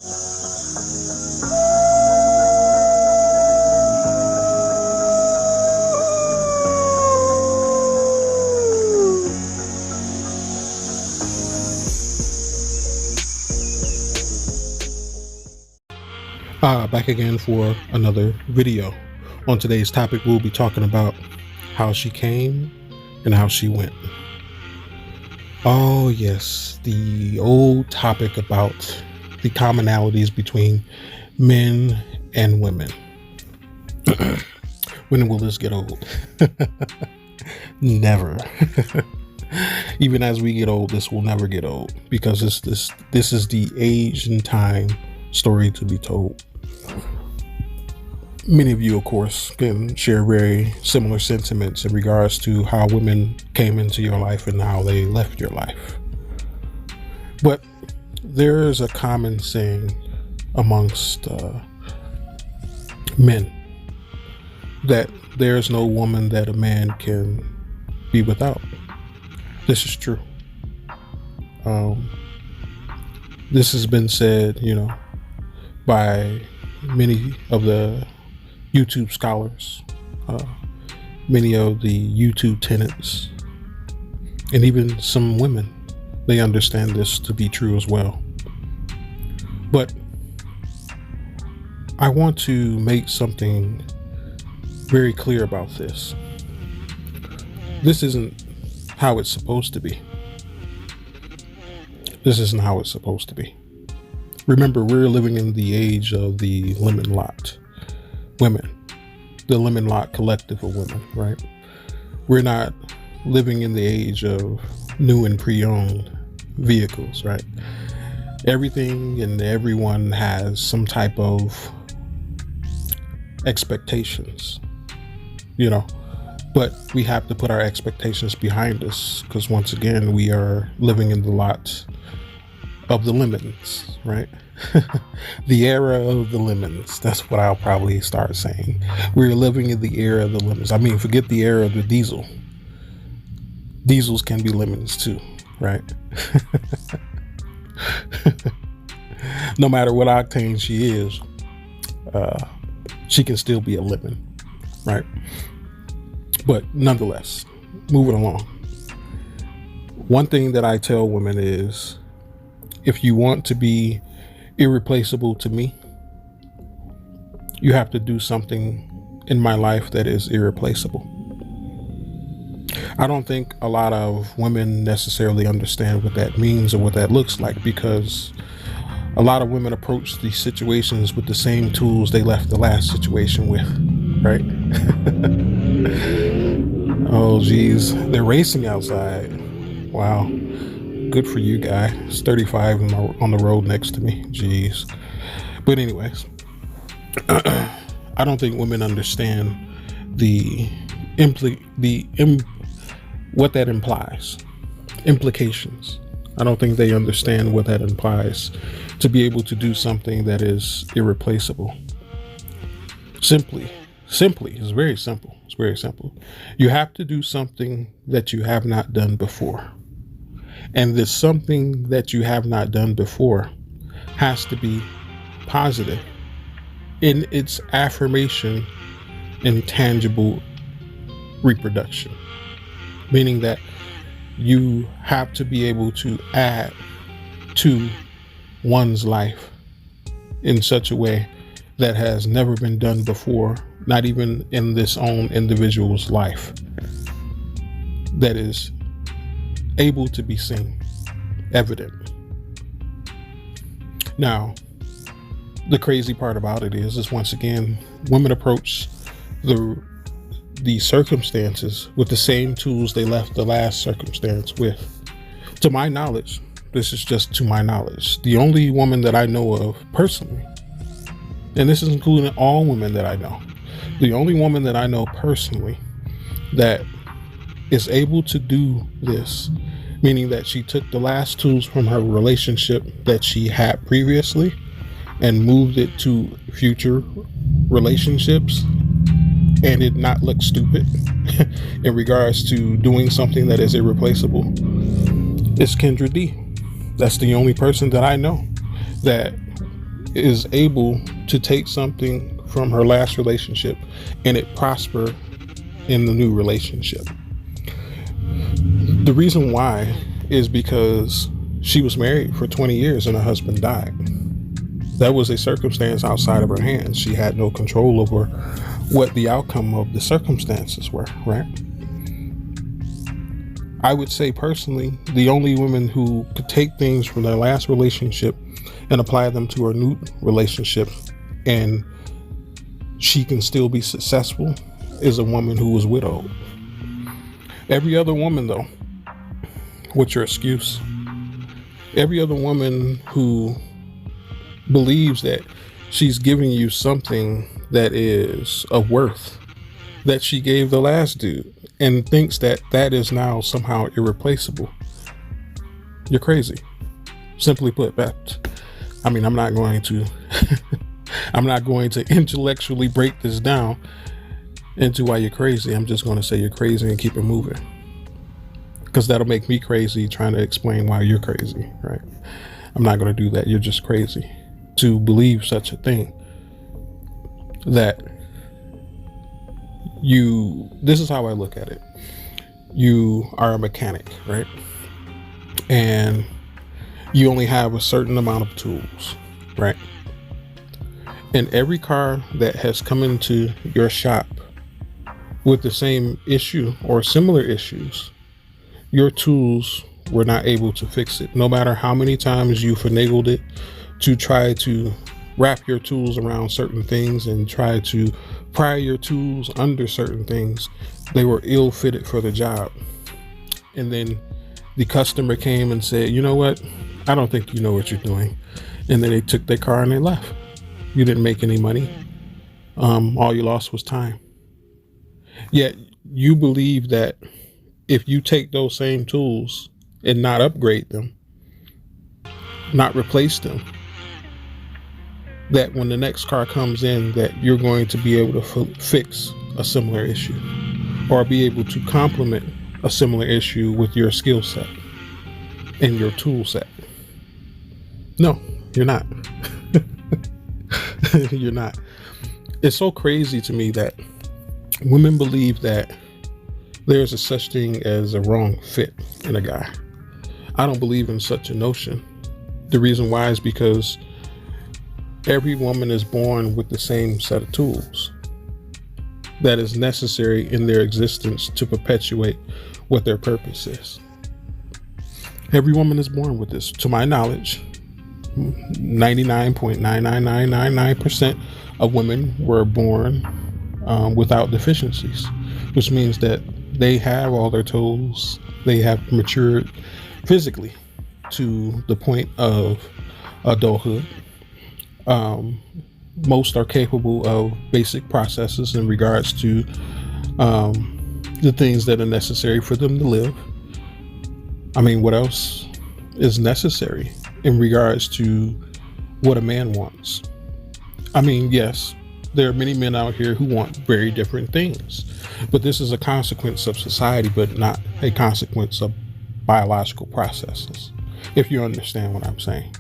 Back again for another video. On today's topic, we'll be talking about how she came and how she went. Oh yes, the old topic about the commonalities between men and women. When will this get old? Never. Even as we get old, this will never get old, because this is the age and time story to be told. Many of you, of course, can share very similar sentiments in regards to how women came into your life and how they left your life. But there is a common saying amongst men that there's no woman that a man can be without. This is true. This has been said, by many of the YouTube scholars, many of the YouTube tenants, and even some women. They understand this to be true as well. But I want to make something very clear about this. This isn't how it's supposed to be. This isn't how it's supposed to be. Remember, we're living in the age of the lemon lot women, the lemon lot collective of women, right? We're not living in the age of new and pre-owned vehicles, right? Everything and everyone has some type of expectations, but we have to put our expectations behind us, because once again, we are living in the lot of the lemons, right? The era of the lemons. That's what I'll probably start saying. We're living in the era of the lemons. I mean, forget the era of the diesel. Diesels can be lemons too, right? No matter what octane she is, she can still be a lemon, right? But nonetheless, moving along. One thing that I tell women is, if you want to be irreplaceable to me, you have to do something in my life that is irreplaceable. I don't think a lot of women necessarily understand what that means or what that looks like, because a lot of women approach these situations with the same tools they left the last situation with, right? Oh geez, they're racing outside. Wow. Good for you, guy. It's 35 on the road next to me. Jeez. But anyways, I don't think women understand what that implies. Implications. I don't think they understand what that implies to be able to do something that is irreplaceable. Simply, it's very simple. It's very simple. You have to do something that you have not done before. And this something that you have not done before has to be positive in its affirmation and tangible reproduction. Meaning that you have to be able to add to one's life in such a way that has never been done before, not even in this own individual's life, that is able to be seen, evident. Now, the crazy part about it is once again, women approach the circumstances with the same tools they left the last circumstance with. To my knowledge, this is just to my knowledge, the only woman that I know of personally, and this is including all women that I know, the only woman that I know personally that is able to do this, meaning that she took the last tools from her relationship that she had previously and moved it to future relationships, and it not look stupid in regards to doing something that is irreplaceable, it's Kendra D. That's the only person that I know that is able to take something from her last relationship and it prosper in the new relationship. The reason why is because she was married for 20 years and her husband died. That was a circumstance outside of her hands. She had no control over what the outcome of the circumstances were, right? I would say personally, the only women who could take things from their last relationship and apply them to her new relationship and she can still be successful is a woman who was widowed. Every other woman, though, what's your excuse? Every other woman who believes that she's giving you something that is of worth that she gave the last dude and thinks that that is now somehow irreplaceable, you're crazy. Simply put, I'm not going to I'm not going to intellectually break this down into why you're crazy. I'm just going to say you're crazy and keep it moving, because that'll make me crazy trying to explain why you're crazy, right? I'm not going to do that. You're just crazy to believe such a thing. That this is how I look at it. You are a mechanic, right? And you only have a certain amount of tools, right? And every car that has come into your shop with the same issue or similar issues, your tools were not able to fix it. No matter how many times you finagled it to try to wrap your tools around certain things and try to pry your tools under certain things, they were ill fitted for the job. And then the customer came and said, you know what? I don't think you know what you're doing. And then they took their car and they left. You didn't make any money. All you lost was time. Yet you believe that if you take those same tools and not upgrade them, not replace them, that when the next car comes in, that you're going to be able to fix a similar issue or be able to complement a similar issue with your skill set and your tool set. No, you're not. You're not. It's so crazy to me that women believe that there's a such thing as a wrong fit in a guy. I don't believe in such a notion. The reason why is because every woman is born with the same set of tools that is necessary in their existence to perpetuate what their purpose is. Every woman is born with this. To my knowledge, 99.99999% of women were born without deficiencies, which means that they have all their tools. They have matured physically to the point of adulthood. Most are capable of basic processes in regards to the things that are necessary for them to live. I mean, what else is necessary in regards to what a man wants? I mean, yes, there are many men out here who want very different things, but this is a consequence of society, but not a consequence of biological processes, if you understand what I'm saying.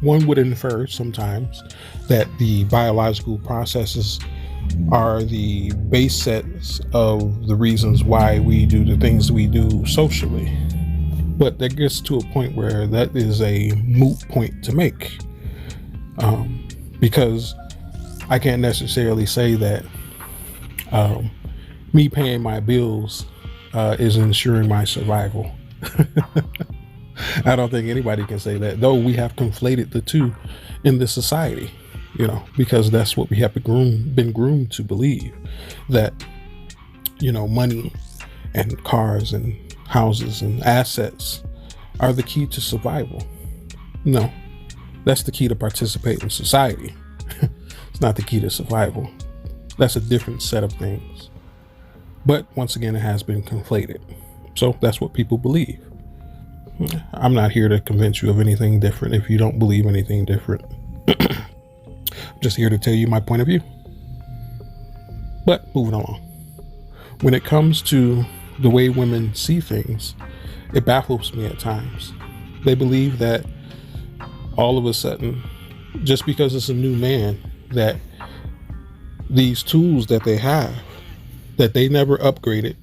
One would infer sometimes that the biological processes are the base sets of the reasons why we do the things we do socially. But that gets to a point where that is a moot point to make. Because I can't necessarily say that me paying my bills is ensuring my survival. I don't think anybody can say that, though we have conflated the two in this society, because that's what we have been groomed to believe, that, money and cars and houses and assets are the key to survival. No, that's the key to participate in society. It's not the key to survival. That's a different set of things. But once again, it has been conflated. So that's what people believe. I'm not here to convince you of anything different if you don't believe anything different. I'm just here to tell you my point of view. But moving along. When it comes to the way women see things, it baffles me at times. They believe that all of a sudden, just because it's a new man, that these tools that they have, that they never upgraded,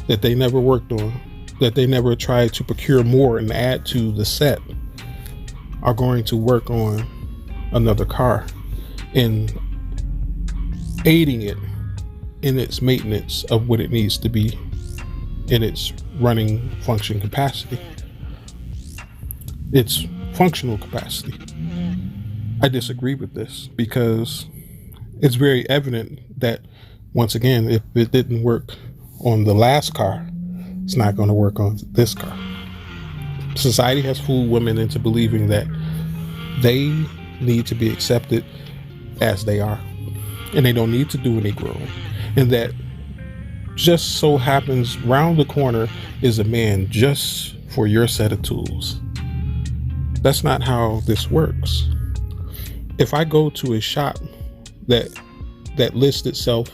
that they never worked on, that they never tried to procure more and add to the set, are going to work on another car and aiding it in its maintenance of what it needs to be in its running function capacity, its functional capacity. I disagree with this because it's very evident that, once again, if it didn't work on the last car, it's not going to work on this car. Society has fooled women into believing that they need to be accepted as they are, and they don't need to do any growing, and that just so happens round the corner is a man just for your set of tools. That's not how this works. If I go to a shop that lists itself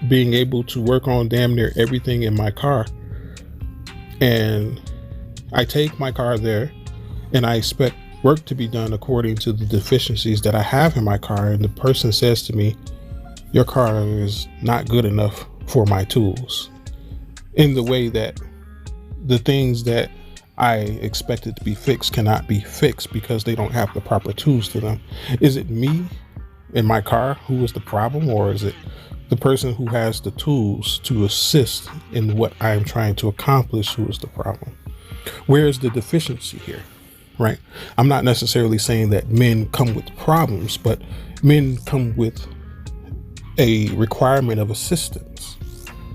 being able to work on damn near everything in my car, and I take my car there and I expect work to be done according to the deficiencies that I have in my car, and the person says to me, your car is not good enough for my tools, in the way that the things that I expected to be fixed cannot be fixed because they don't have the proper tools to them. Is it me in my car who is the problem, or is it the person who has the tools to assist in what I am trying to accomplish who is the problem? Where is the deficiency here, right? I'm not necessarily saying that men come with problems, but men come with a requirement of assistance.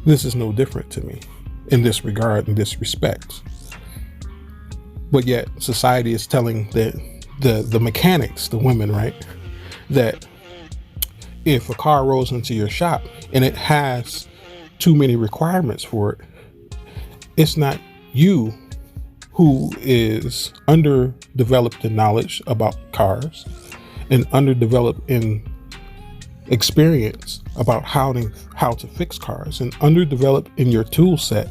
This is no different to me in this regard, in this respect. But yet society is telling the mechanics, the women, right, that if a car rolls into your shop and it has too many requirements for it, it's not you who is underdeveloped in knowledge about cars and underdeveloped in experience about how to fix cars, and underdeveloped in your tool set,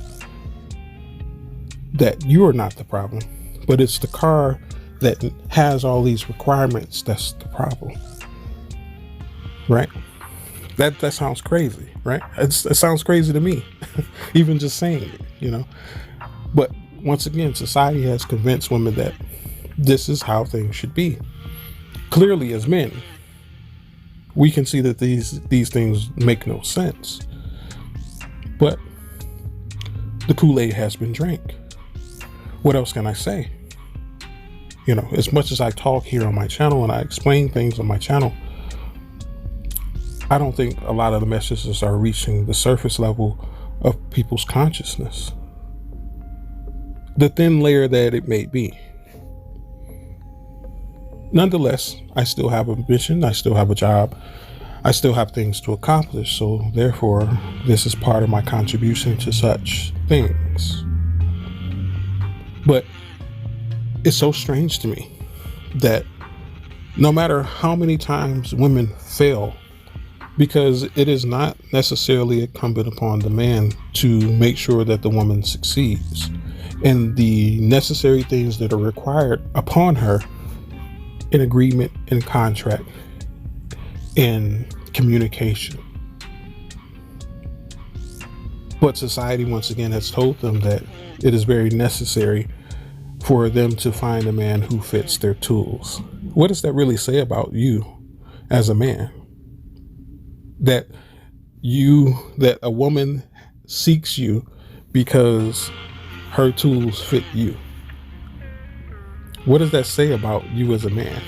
that you are not the problem, but it's the car that has all these requirements that's the problem, right? That sounds crazy, right? It sounds crazy to me, even just saying it, you know. But once again, society has convinced women that this is how things should be. Clearly, as men, we can see that these things make no sense. But the Kool-Aid has been drank. What else can I say? You know, as much as I talk here on my channel and I explain things on my channel, I don't think a lot of the messages are reaching the surface level of people's consciousness, the thin layer that it may be. Nonetheless, I still have a mission, I still have a job, I still have things to accomplish, so therefore this is part of my contribution to such things. But it's so strange to me that no matter how many times women fail, because it is not necessarily incumbent upon the man to make sure that the woman succeeds, and the necessary things that are required upon her in agreement, in contract, in communication. But society once again has told them that it is very necessary for them to find a man who fits their tools. What does that really say about you as a man? That a woman seeks you because her tools fit you. What does that say about you as a man?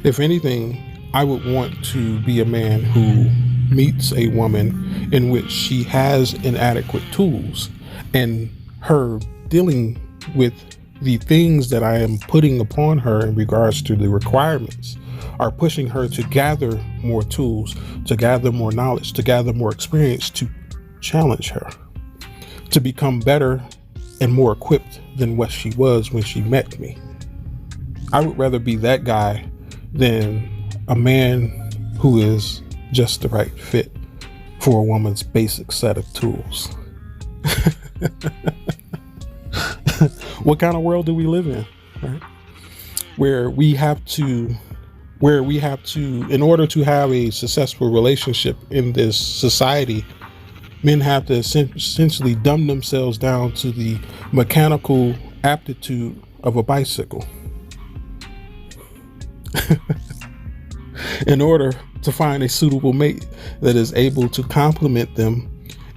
If anything, I would want to be a man who meets a woman in which she has inadequate tools, and her dealing with the things that I am putting upon her in regards to the requirements are pushing her to gather more tools, to gather more knowledge, to gather more experience, to challenge her, to become better and more equipped than what she was when she met me. I would rather be that guy than a man who is just the right fit for a woman's basic set of tools. What kind of world do we live in, right? where we have to in order to have a successful relationship in this society, men have to essentially dumb themselves down to the mechanical aptitude of a bicycle in order to find a suitable mate that is able to complement them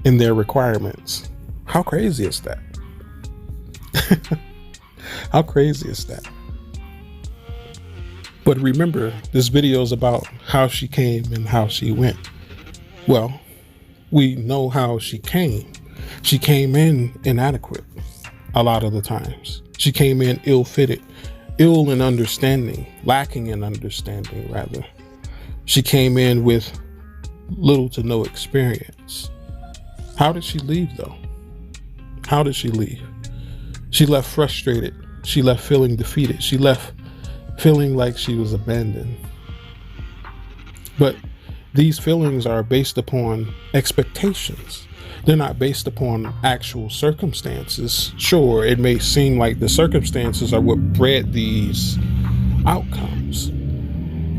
in their requirements. How crazy is that? How crazy is that? But remember, this video is about how she came and how she went. Well, we know how she came. She came in inadequate a lot of the times. She came in ill-fitted, ill in understanding, lacking in understanding, rather. She came in with little to no experience. How did she leave, though? How did she leave? She left frustrated. She left feeling defeated. She left feeling like she was abandoned. But these feelings are based upon expectations. They're not based upon actual circumstances. Sure, it may seem like the circumstances are what bred these outcomes.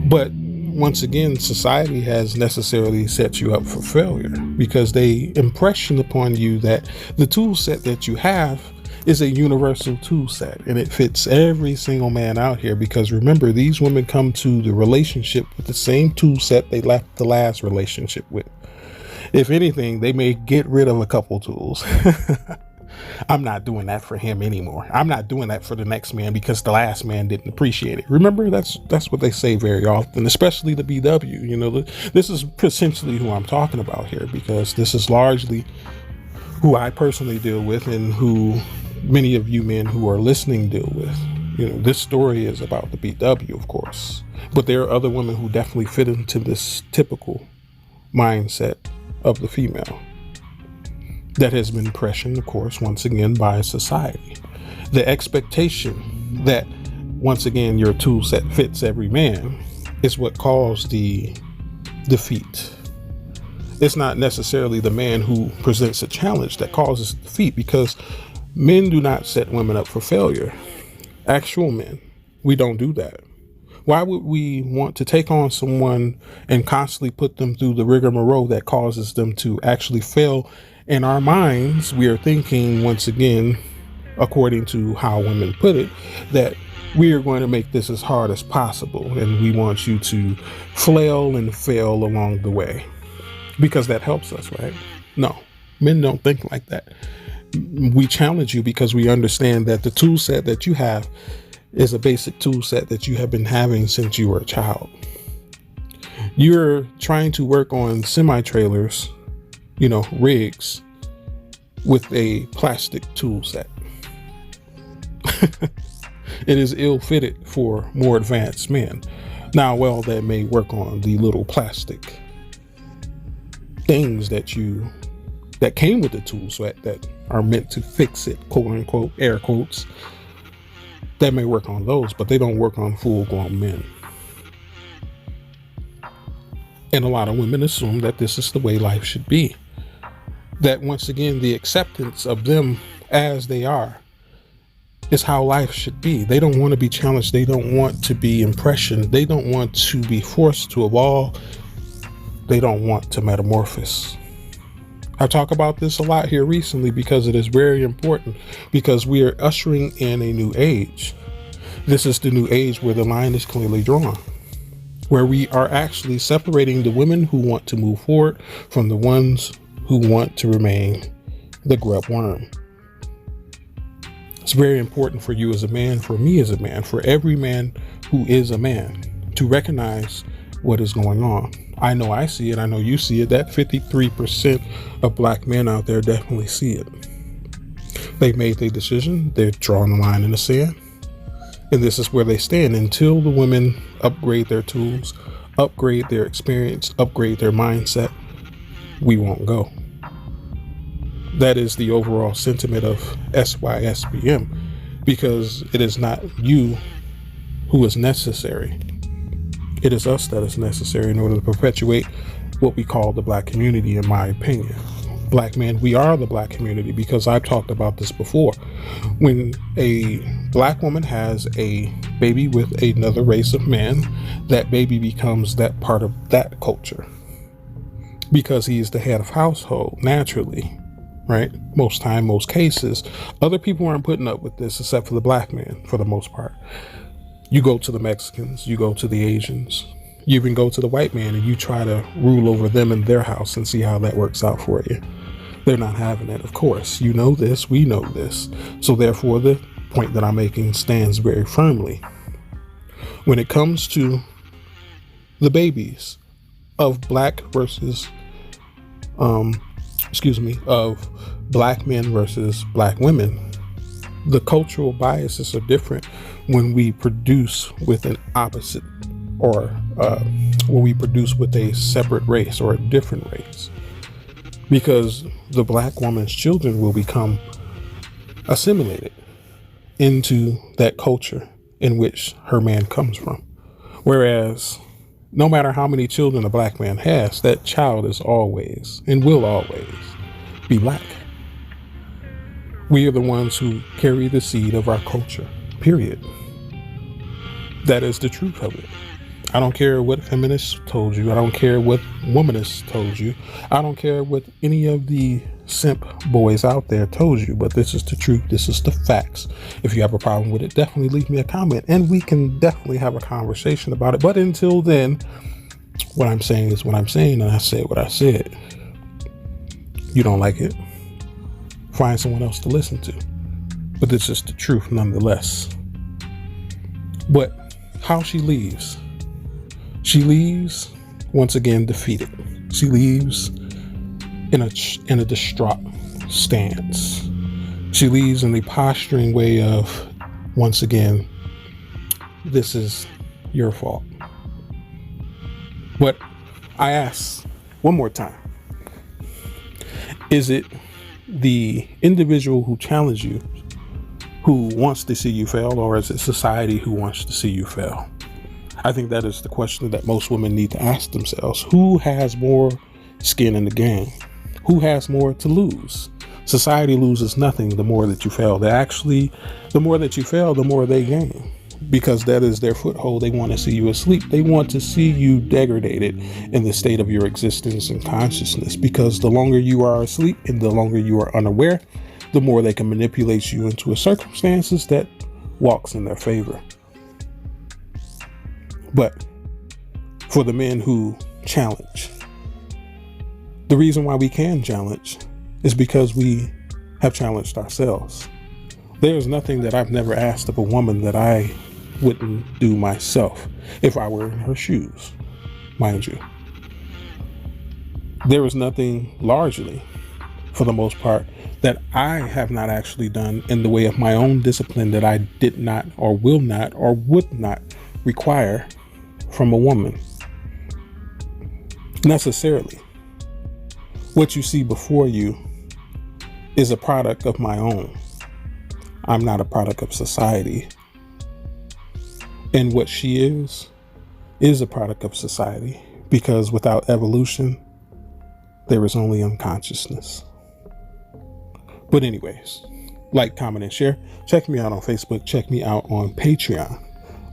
But once again, society has necessarily set you up for failure because they impression upon you that the tool set that you have is a universal tool set and it fits every single man out here. Because remember, these women come to the relationship with the same tool set they left the last relationship with. If anything, they may get rid of a couple tools. I'm not doing that for him anymore. I'm not doing that for the next man because the last man didn't appreciate it. Remember, that's what they say very often, especially the BW. You know, this is essentially who I'm talking about here, because this is largely who I personally deal with and who many of you men who are listening deal with. You know, this story is about the BW, of course, but there are other women who definitely fit into this typical mindset of the female that has been impressioned, of course, once again by society. The expectation that, once again, your tool set fits every man is what caused the defeat. It's not necessarily the man who presents a challenge that causes defeat, because men do not set women up for failure. Actual men, we don't do that. Why would we want to take on someone and constantly put them through the rigmarole that causes them to actually fail? In our minds, we are thinking, once again, according to how women put it, that we are going to make this as hard as possible, and we want you to flail and fail along the way because that helps us, right? No, men don't think like that. We challenge you because we understand that the tool set that you have is a basic tool set that you have been having since you were a child. You're trying to work on semi-trailers, you know, rigs with a plastic tool set. It is ill-fitted for more advanced men. Now, well, that may work on the little plastic things that came with the tool set that are meant to fix it, quote unquote, air quotes. That may work on those, but they don't work on full-grown men. And a lot of women assume that this is the way life should be. That, once again, the acceptance of them as they are is how life should be. They don't want to be challenged. They don't want to be impressioned. They don't want to be forced to evolve. They don't want to metamorphose. I talk about this a lot here recently because it is very important, because we are ushering in a new age. This is the new age where the line is clearly drawn, where we are actually separating the women who want to move forward from the ones who want to remain the grub worm. It's very important for you as a man, for me as a man, for every man who is a man to recognize what is going on. I know I see it. I know you see it. That 53% of black men out there definitely see it. They made their decision. They're drawing the line in the sand. And this is where they stand until the women upgrade their tools, upgrade their experience, upgrade their mindset. We won't go. That is the overall sentiment of SYSBM, because it is not you who is necessary. It is us that is necessary in order to perpetuate what we call the black community, in my opinion. Black men, we are the black community, because I've talked about this before. When a black woman has a baby with another race of men, that baby becomes that part of that culture, because he is the head of household naturally, right? Most time, most cases, other people aren't putting up with this except for the black man for the most part. You go to the Mexicans, you go to the Asians, you even go to the white man, and you try to rule over them in their house and see how that works out for you. They're not having it, of course. You know this, we know this. So therefore, the point that I'm making stands very firmly. When it comes to the babies of black versus, of black men versus black women, the cultural biases are different when we produce with an opposite, or when we produce with a separate race or a different race, because the black woman's children will become assimilated into that culture in which her man comes from. Whereas no matter how many children a black man has, that child is always and will always be black. We are the ones who carry the seed of our culture, period. That is the truth of it. I don't care what feminists told you. I don't care what womanists told you. I don't care what any of the simp boys out there told you, but this is the truth. This is the facts. If you have a problem with it, definitely leave me a comment and we can definitely have a conversation about it. But until then, what I'm saying is what I'm saying, and I said what I said. You don't like it? Find someone else to listen to. But this is the truth nonetheless. But how she leaves once again defeated. She leaves in a distraught stance. She leaves in the posturing way of, once again, this is your fault. But I ask one more time, is it the individual who challenged you who wants to see you fail, or is it society who wants to see you fail? I think that is the question that most women need to ask themselves. Who has more skin in the game? Who has more to lose? Society loses nothing the more that you fail. The more that you fail, the more they gain, because that is their foothold. They want to see you asleep. They want to see you degraded in the state of your existence and consciousness, because the longer you are asleep and the longer you are unaware, the more they can manipulate you into circumstances that walks in their favor. But for the men who challenge, the reason why we can challenge is because we have challenged ourselves. There's nothing that I've never asked of a woman that I wouldn't do myself if I were in her shoes, mind you. There is nothing, largely, for the most part, that I have not actually done in the way of my own discipline that I did not or will not or would not require from a woman necessarily. What you see before you is a product of my own. I'm not a product of society. And what she is a product of society, because without evolution, there is only unconsciousness. But anyways, like, comment, and share. Check me out on Facebook. Check me out on Patreon.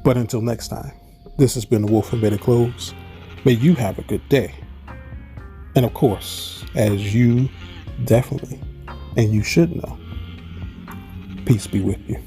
But until next time, this has been the Wolf in Better Clothes. May you have a good day. And of course, as you definitely, and you should know, peace be with you.